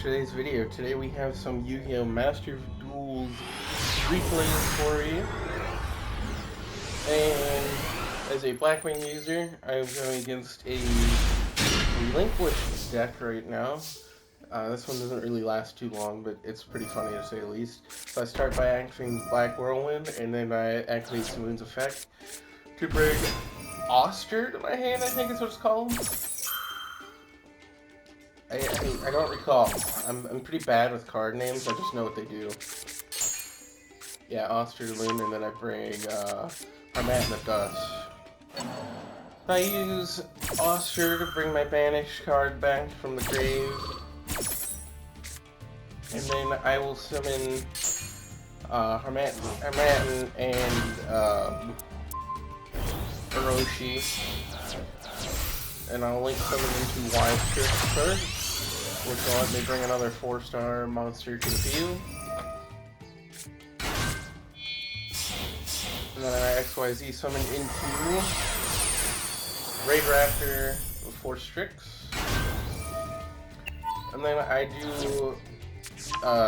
today's video. Today we have some Yu-Gi-Oh! Master of Duels replays for you. And as a Blackwing user, I'm going against a relinquished deck right now. This one doesn't really last too long, but it's pretty funny to say the least. So I start by activating Black Whirlwind, and then I activate Simoon's effect to bring Oster to my hand, I think is what it's called. I don't recall. I'm pretty bad with card names. I just know what they do. Yeah, Oster Loon, and then I bring Harmat in the Dust. I use Oster to bring my banished card back from the grave. And then I will summon Harmattan and Orochi. And I'll link summon into Wise Trick first, which will let me bring another 4-star monster to the field. And then I XYZ summon into Raid Raptor with 4 Strix. And then I do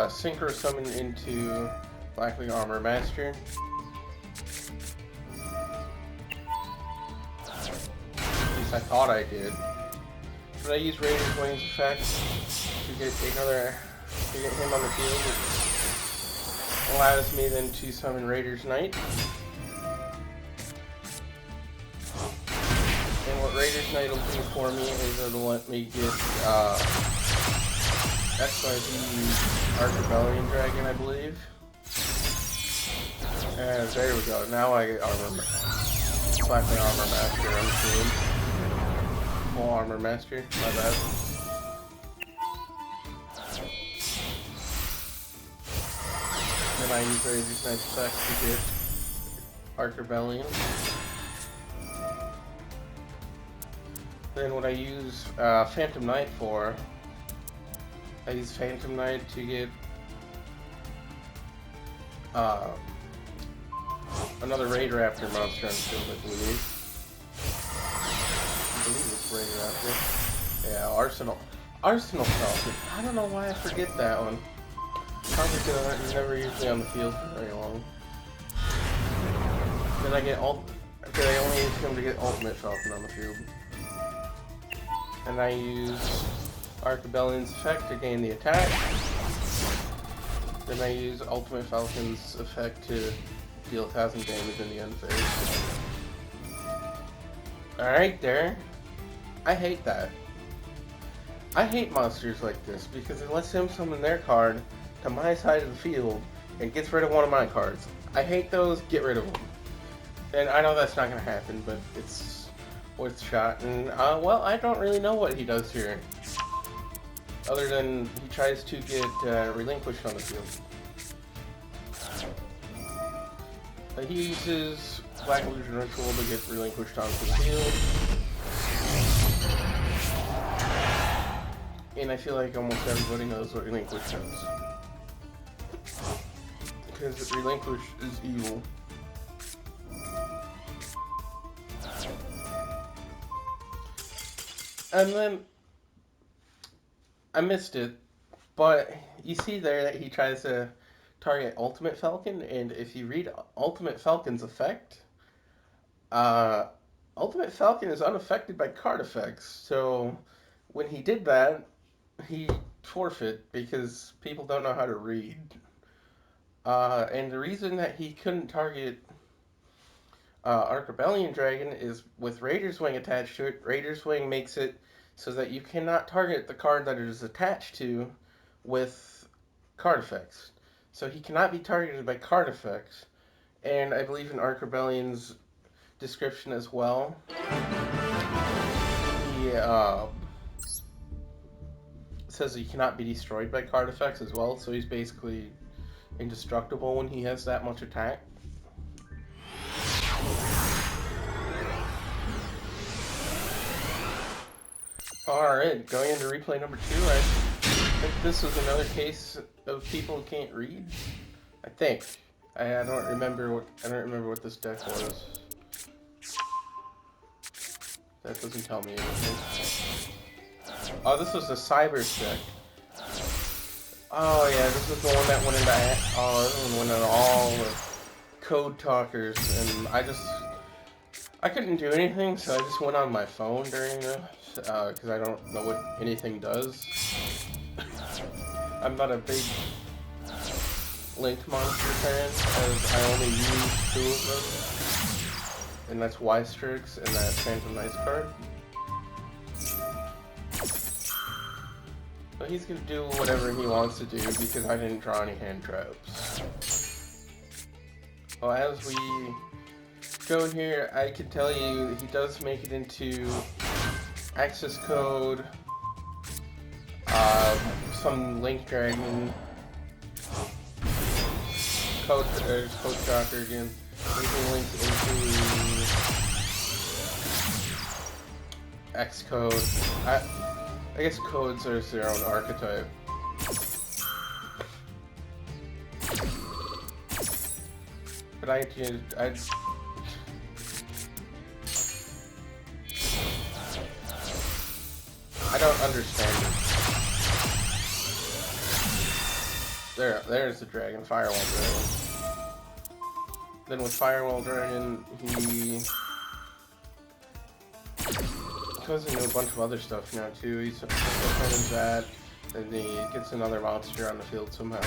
Synchro summon into Blackwing Armor Master. I thought I did. But I use Raider's Wings effect to get him on the field. It allows me then to summon Raider's Knight. And what Raider's Knight will do for me is it'll let me get XYZ Arch Rebellion Dragon, I believe. And there we go. Now I get Blackwing Armor Master on the field. Full Armor Master, my bad. Then I use Razor's Knight's effect to get Arch Rebellion. Then what I use Phantom Knight for, I use Phantom Knight to get another Raid Raptor monster on the field, I believe. I believe it's Raid Raptor. Yeah, Arsenal Falcon. I don't know why I forget that one. Probably because he's never usually on the field for very long. Then I get I only use him to get Ultimate Falcon on the field. And I use Arch Rebellion's effect to gain the attack. Then I use Ultimate Falcon's effect to deal 1,000 damage in the end phase. Alright there. I hate that. I hate monsters like this because it lets him summon their card to my side of the field and gets rid of one of my cards. I hate those, get rid of them. And I know that's not going to happen, but it's worth a shot. And, well, I don't really know what he does here. Other than he tries to get relinquished on the field. He uses Black Illusion Ritual to get relinquished onto the field. And I feel like almost everybody knows what relinquish does. Because relinquish is evil. And then I missed it, but you see there that he tries to target Ultimate Falcon, and if you read Ultimate Falcon's effect, Ultimate Falcon is unaffected by card effects, so when he did that, he forfeit because people don't know how to read. And the reason that he couldn't target Arch Rebellion Dragon is with Raider's Wing attached to it. Raider's Wing makes it so that you cannot target the card that it is attached to with card effects. So he cannot be targeted by card effects. And I believe in Arch Rebellion's description as well, he says he cannot be destroyed by card effects as well. So he's basically indestructible when he has that much attack. Alright, going into replay number 2, I think this was another case of people who can't read. I think. I don't remember what this deck was. That doesn't tell me anything. Oh, this was a Cyber deck. Oh yeah, this is the one that went into this one went into all the code talkers, and I couldn't do anything, so I just went on my phone during this because I don't know what anything does. I'm not a big Link Monster fan, as I only use two of them, and that's Y-Strix and that Phantom Nice card. But he's gonna do whatever he wants to do because I didn't draw any hand traps. Well, as we go here, I can tell you he does make it into access code, some Link Dragon, there's Code Shocker again, making Link into X code. I guess codes are their own archetype. But I don't understand it. There's the dragon, Firewall Dragon. Then with Firewall Dragon, he goes into a bunch of other stuff now too. He's summons that, and he gets another monster on the field somehow.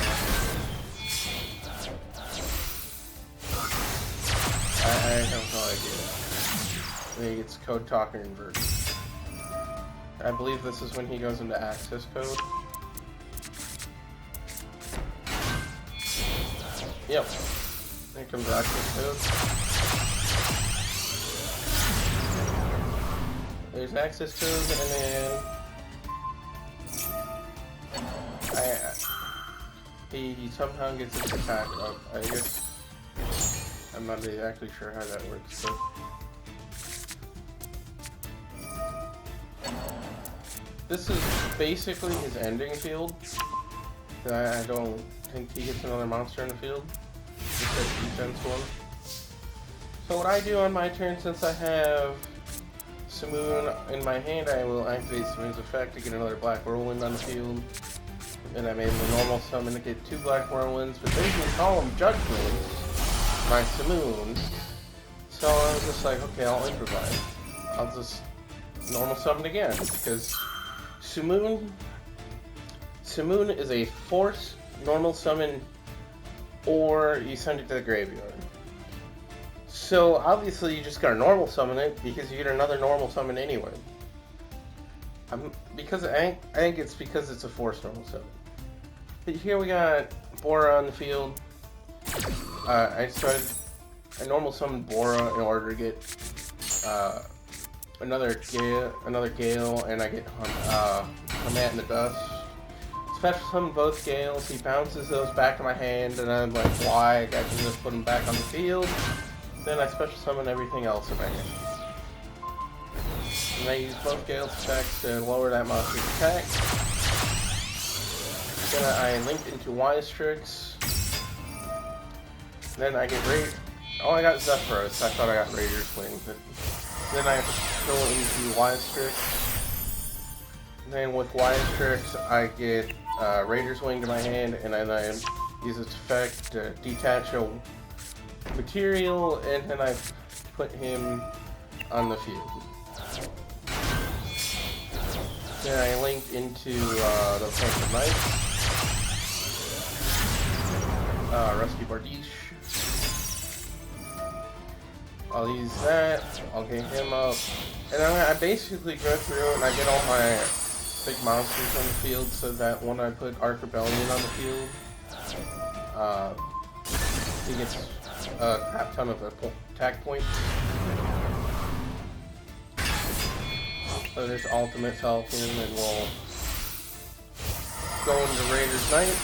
I have no idea. Then he gets Code Talker inverted. I believe this is when he goes into access code. Yep. Here comes access code. There's access code, and then he somehow gets his attack up. I guess I'm not exactly sure how that works, but this is basically his ending field. I don't think he gets another monster in the field. Just a defense one. So what I do on my turn, since I have Simoon in my hand, I will activate Simoon's effect to get another black whirlwind on the field. And I made the normal summon to get 2 black whirlwinds, but then you can call them Judgments, my Simoon. So I was just like, okay, I'll improvise. I'll just normal summon again, because Simoon is a force normal summon, or you send it to the graveyard. So obviously you just gotta normal summon it because you get another normal summon anyway. I think it's because it's a force normal summon. But here we got Bora on the field. I normal summoned Bora in order to get another Gale, and I get Hamat in the Dust. Special summon both Gales. He bounces those back to my hand, and I'm like, why? I can just put them back on the field. Then I special summon everything else in my hand. And I use both Gale's attacks to lower that monster's attack. Then I linked into Y-Strix. Then I get Oh, I got Zephyros. I thought I got Raider's Wing, but then I have to go into Y-Strix. Then with Y-Strix, I get Raider's Wing to my hand, and then I use its effect to detach a material, and then I put him on the field. Then I linked into the Phantom Knight, Rusty Bardiche. I'll use that, I'll get him up, and I basically go through and I get all my big monsters on the field so that when I put Arc Rebellion on the field, he gets a crap ton of attack points. So there's Ultimate Falcon, and we'll go into Raider's Knight.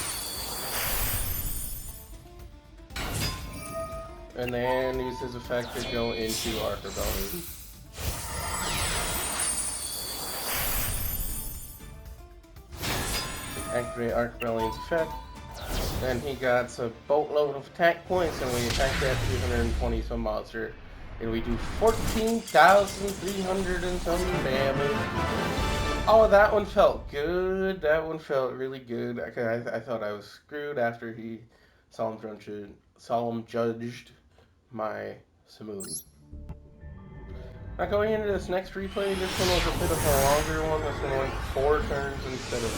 And then use his effect to go into Arc Rebellion. Activate Arc Rebellion's effect. Then he got a boatload of attack points, and we attack that 320 some monster. And we do 14,300 and some damage. Oh, that one felt good. That one felt really good. I thought I was screwed after he solemn judged my Simoon. Now going into this next replay, this one was a bit of a longer one. This one went 4 turns instead of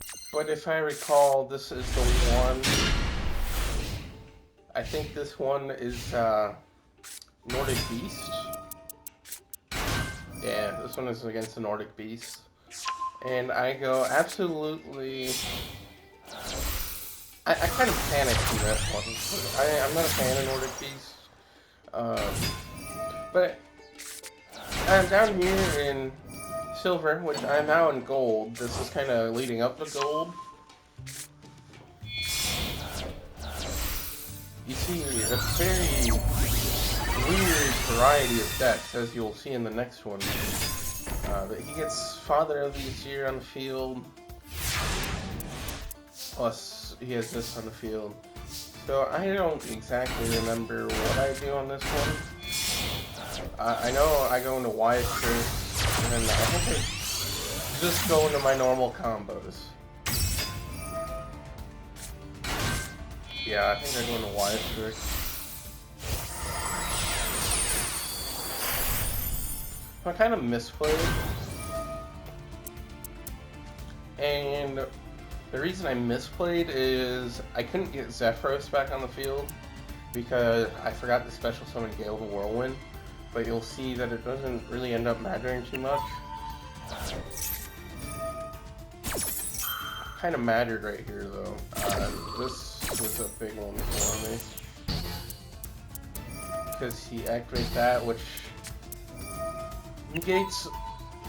2. But if I recall, this is the one. I think this one is Nordic Beast. Yeah, this one is against the Nordic Beast. And I go absolutely... I kind of panicked in that one. I'm not a fan of Nordic Beast. But I'm down here in silver, which I'm now in gold. This is kind of leading up to gold. You see a very weird variety of decks, as you'll see in the next one. But he gets Father of the Year on the field. Plus, he has this on the field. So I don't exactly remember what I do on this one. I know I go into Wyatt first, and then I think I just go into my normal combos. Yeah, I think I go into Wyatt first. I kind of misplayed. And the reason I misplayed is I couldn't get Zephyros back on the field because I forgot to special summon Gale the Whirlwind. But you'll see that it doesn't really end up mattering too much. Kind of mattered right here though. This was a big one for me. Because he activates that, which negates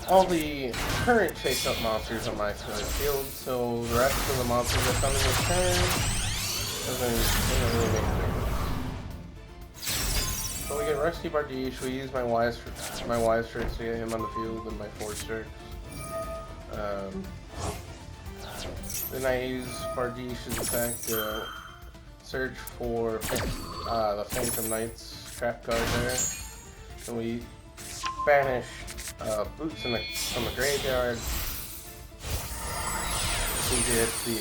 all the current face-up monsters on my field, so the rest of the monsters that come in this turn doesn't really make a difference. So we get Rusty Bardiche, we use my Wise Tricks to get him on the field and my Force Tricks. Then I use Bardiche's attack to search for the Phantom Knight's trap card there. And we banish Boots from the graveyard to get the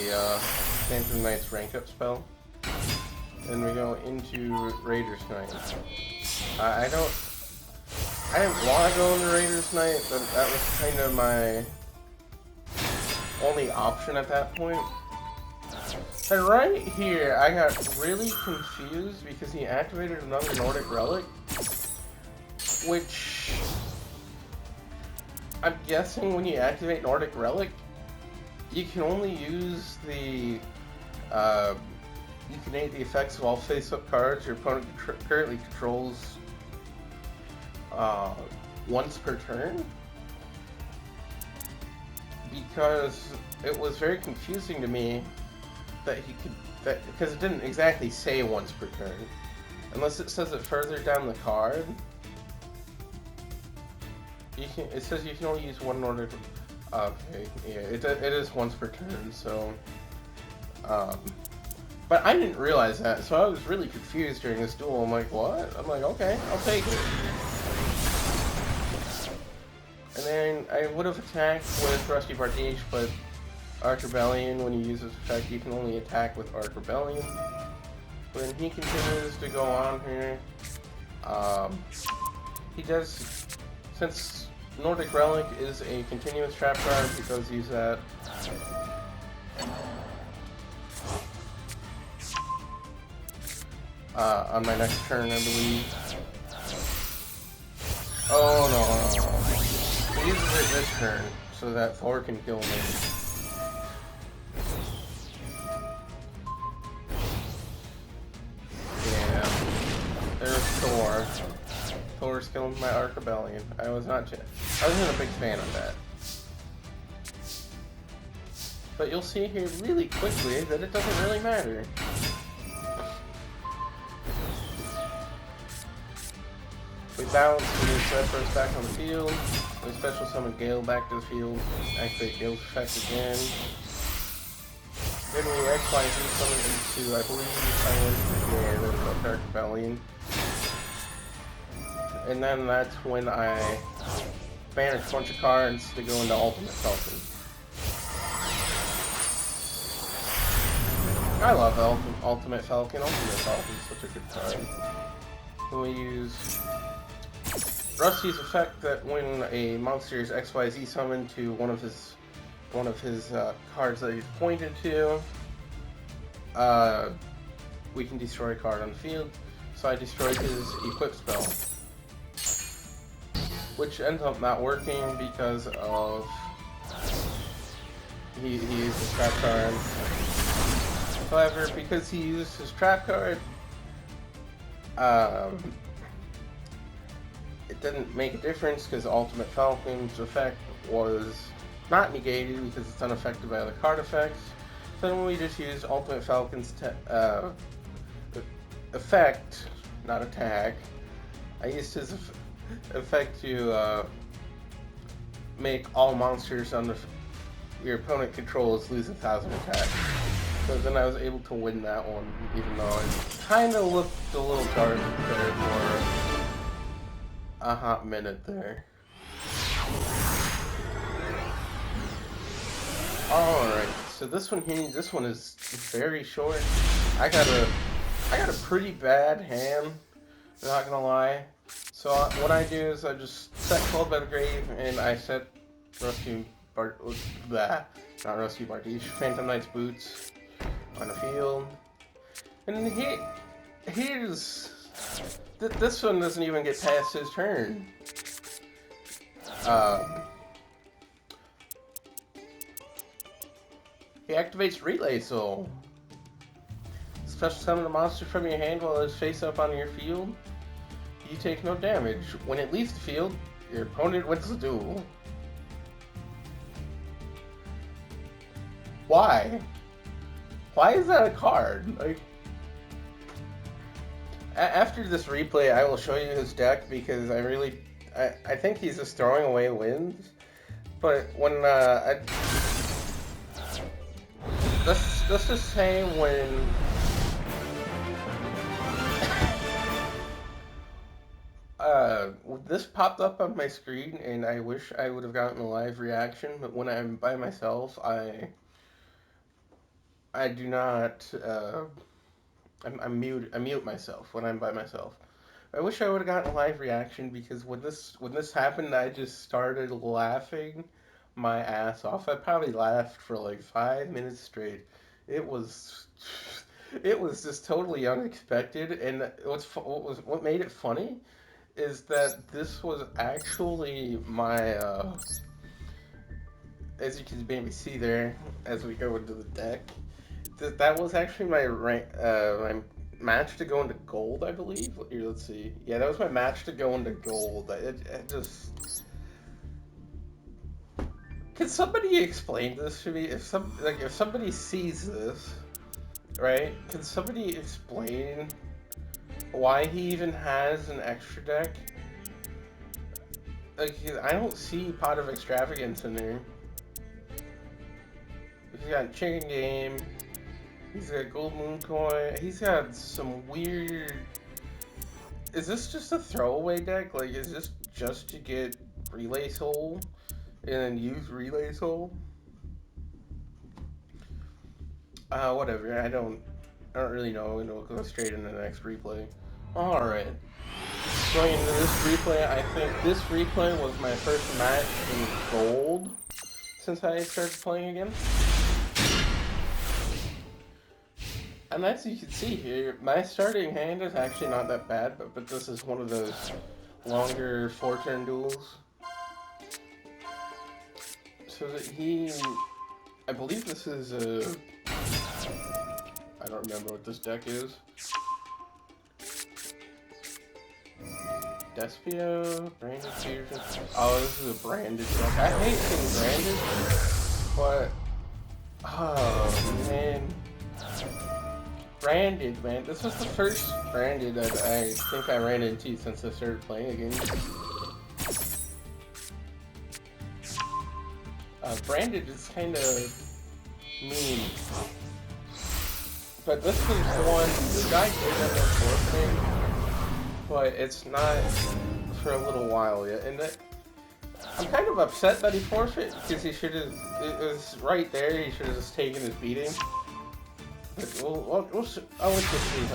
Phantom Knight's rank up spell. Then we go into Raider's Knight. I didn't want to go into Raider's Knight, but that was kind of my only option at that point. And right here, I got really confused because he activated another Nordic Relic, which I'm guessing when you activate Nordic Relic, you can only use the you can aid the effects of all face-up cards your opponent currently controls once per turn. Because it was very confusing to me that he could, because it didn't exactly say once per turn, unless it says it further down the card. It says you can only use one Nordic. Okay, yeah, it is once per turn. So, but I didn't realize that, so I was really confused during this duel. I'm like, what? I'm like, okay, I'll take it. And then I would have attacked with Rusty Bardiche, but Arc Rebellion, when you use this effect, you can only attack with Arc Rebellion. When he continues to go on here, he does, since Nordic Relic is a continuous trap card, he does use that. On my next turn, I believe. Oh no. He uses it this turn, so that Thor can kill me. Yeah. There's Thor. Thor's killing my Arc Rebellion. I wasn't a big fan of that. But you'll see here really quickly that it doesn't really matter. We bounce, we move Zephyros back on the field, we special summon Gale back to the field, activate Gale's effect again. Then we XYZ summon into, I believe, I went for the Dark Rebellion. And then that's when I banish a bunch of cards to go into Ultimate Falcon. I love Ultimate Falcon. Ultimate Falcon is such a good card. We use Rusty's effect that when a monster is XYZ summoned to one of his cards that he's pointed to, we can destroy a card on the field. So I destroyed his equip spell, which ends up not working because of he used his trap card. However, because he used his trap card, it didn't make a difference because Ultimate Falcon's effect was not negated because it's unaffected by other card effects. So then we just used Ultimate Falcon's effect, not attack. I used his effect to make all monsters under your opponent controls lose 1,000 attack. So then I was able to win that one, even though it kind of looked a little dark there for a hot minute there. Alright, so this one here, this one is very short. I got a pretty bad hand, not gonna lie. So what I do is I just set Cold by the Grave and I set Rusty Bardiche, Phantom Knight's Boots on the field. And this one doesn't even get past his turn. He activates Relay Soul. Special summon a monster from your hand while it's face up on your field. You take no damage. When it leaves the field, your opponent wins the duel. Why? Why is that a card? Like, after this replay, I will show you his deck because I think he's just throwing away wins. But when let's just say when this popped up on my screen, and I wish I would have gotten a live reaction. But when I'm by myself, I do not. I mute myself when I'm by myself. I wish I would have gotten a live reaction because when this happened, I just started laughing my ass off. I probably laughed for like 5 minutes straight. It was just totally unexpected, and what made it funny is that this was actually my as you can maybe see there as we go into the deck. That was actually my my match to go into gold, I believe. Here, let's see. Yeah, that was my match to go into gold. It just. Can somebody explain this to me? If somebody sees this, right? Can somebody explain why he even has an extra deck? Like, I don't see Pot of Extravagance in there. He's got Chicken Game. He's got Gold Moon Coin. He's got some weird. Is this just a throwaway deck? Like, is this just to get Relay Soul and then use Relay Soul? Whatever. I don't really know. We'll go straight into the next replay. All right. Going into this replay, I think this replay was my first match in gold since I started playing again. And as you can see here, my starting hand is actually not that bad, but this is one of those longer 4-turn duels. So that I believe this is a, I don't remember what this deck is. Despio, Branded Fusion. Oh, this is a branded deck. I hate saying branded, but, oh man. Branded, man. This was the first branded that I think I ran into since I started playing again. Branded is kind of mean. But this was one, the guy did have a forfeit, but it's not for a little while yet. And I'm kind of upset that he forfeit because he should have. It was right there. He should have just taken his beating. But I'll let you see how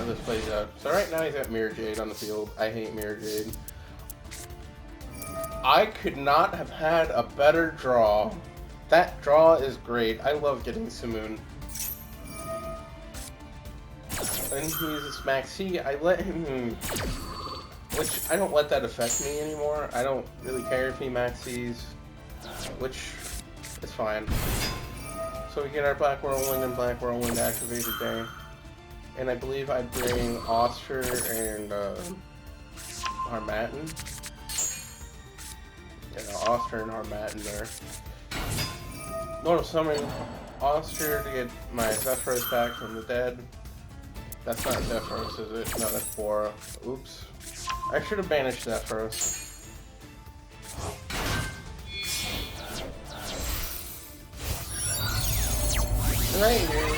this plays out. So right now he's got Mirror Jade on the field. I hate Mirror Jade. I could not have had a better draw. That draw is great. I love getting Simoon. And he uses Maxi. I let him... Which, I don't let that affect me anymore. I don't really care if he Maxis. Which is fine. So we get our Black Whirlwind and Black Whirlwind activated there. And I believe I bring Oster and Harmattan. Yeah, Oster and Harmattan there. Normal summon Oster to get my Zephyros back from the dead. That's not Zephyros, is it? No, that's Bora. Oops. I should have banished Zephyros. Right here,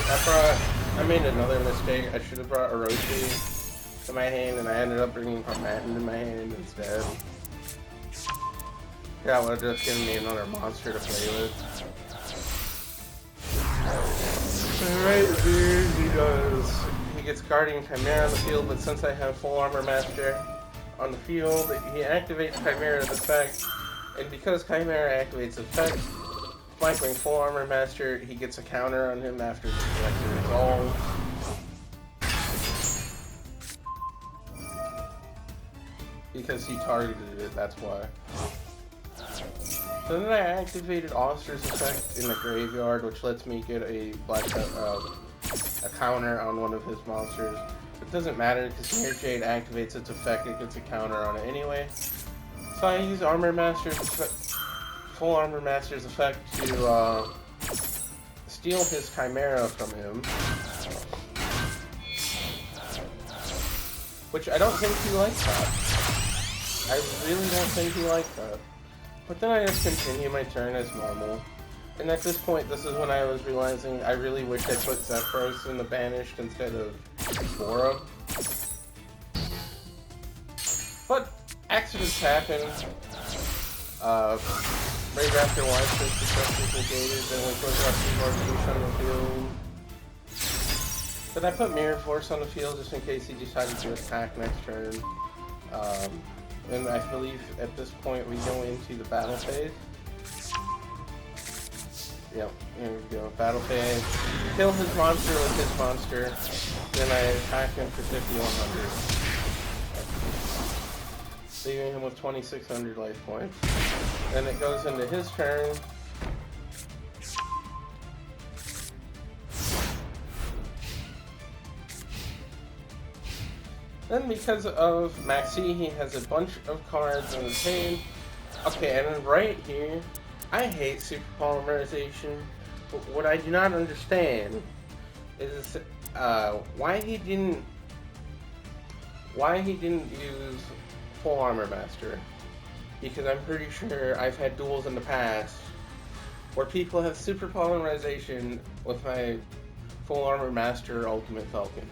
I made another mistake. I should have brought Orochi to my hand, and I ended up bringing Harmattan to my hand instead. Yeah, would have just given me another monster to play with. Right here, he gets Guardian Chimera on the field, but since I have Full Armor Master on the field, he activates Chimera's effect, and because Chimera activates effect, flanking Full Armor Master, he gets a counter on him after the collector resolve. Because he targeted it, that's why. So then I activated Oster's effect in the graveyard, which lets me get a a counter on one of his monsters. It doesn't matter because Mirror Jade activates its effect, it gets a counter on it anyway. So I use Armor Master's Full Armor Master's effect to steal his Chimera from him. Which I don't think he likes that. I really don't think he liked that. But then I just continue my turn as normal. And at this point, this is when I was realizing I really wish I put Zephyros in the Banished instead of Bora. But accidents happen. Right after Widespread success is negated, then we put Rusty Barbuche on the field. But I put Mirror Force on the field just in case he decided to attack next turn. And I believe at this point we go into the battle phase. Yep, here we go. Battle phase. Kill his monster with his monster. Then I attack him for 5100. Leaving him with 2600 life points. Then it goes into his turn. Then because of Maxi, he has a bunch of cards in his hand. Okay, and then right here, I hate super polymerization, but what I do not understand is why he didn't use Full Armor Master. Because I'm pretty sure I've had duels in the past where people have super polymerization with my Full Armor Master Ultimate Falcon.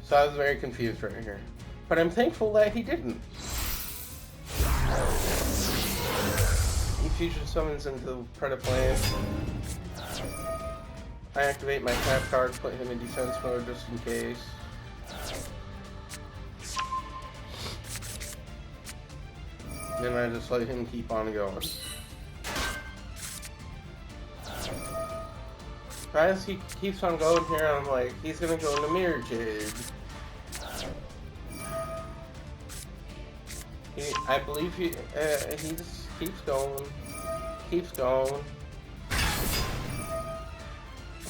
So I was very confused right here. But I'm thankful that he didn't. He fusion summons into the Predaplane. I activate my tap card, put him in defense mode just in case. Then I just let him keep on going. As he keeps on going here, I'm like, he's gonna go into Mirror Jade. I believe he just keeps going.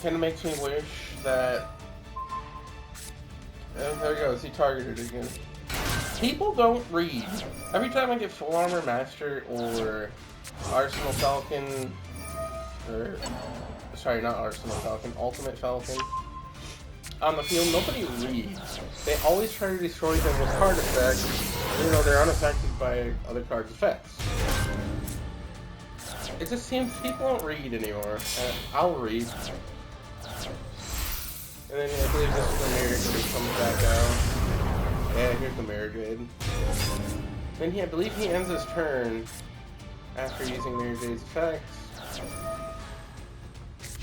Kinda makes me wish that... there he goes, he targeted again. People don't read. Every time I get Full Armor Master or Arsenal Falcon, or... sorry, not Arsenal Falcon, Ultimate Falcon, on the field, nobody reads. They always try to destroy them with card effects, even though they're unaffected by other cards' effects. It just seems people don't read anymore. I'll read. And then I believe this is the Mirror Jade comes back out. Yeah, here's the Mirror Jade. Then I believe he ends his turn After using Mirror Jade's effects,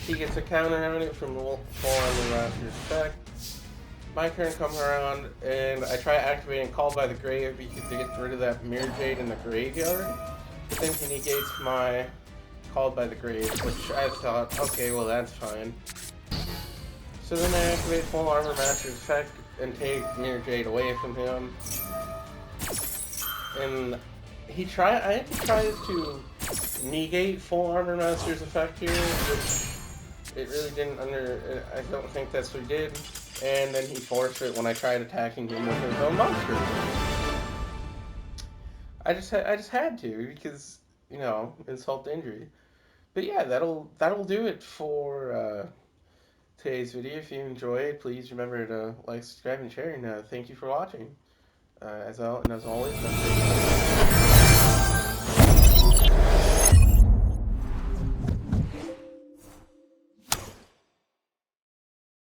he gets a counter on it from the full armor master's effect. My turn comes around, and I try activating Call by the Grave because to get rid of that Mirror Jade in the graveyard. But then he negates my Called by the Grave, which I thought, okay, well that's fine. So then I activate full armor master's effect and take Mirror Jade away from him. And I think he tries to negate full armor master's effect here, which it really didn't I don't think that's what he did. And then he forced it when I tried attacking him with his own monster. I just had to because insult to injury. But yeah, that'll do it for today's video. If you enjoyed, please remember to like, subscribe, and share. And thank you for watching. As always,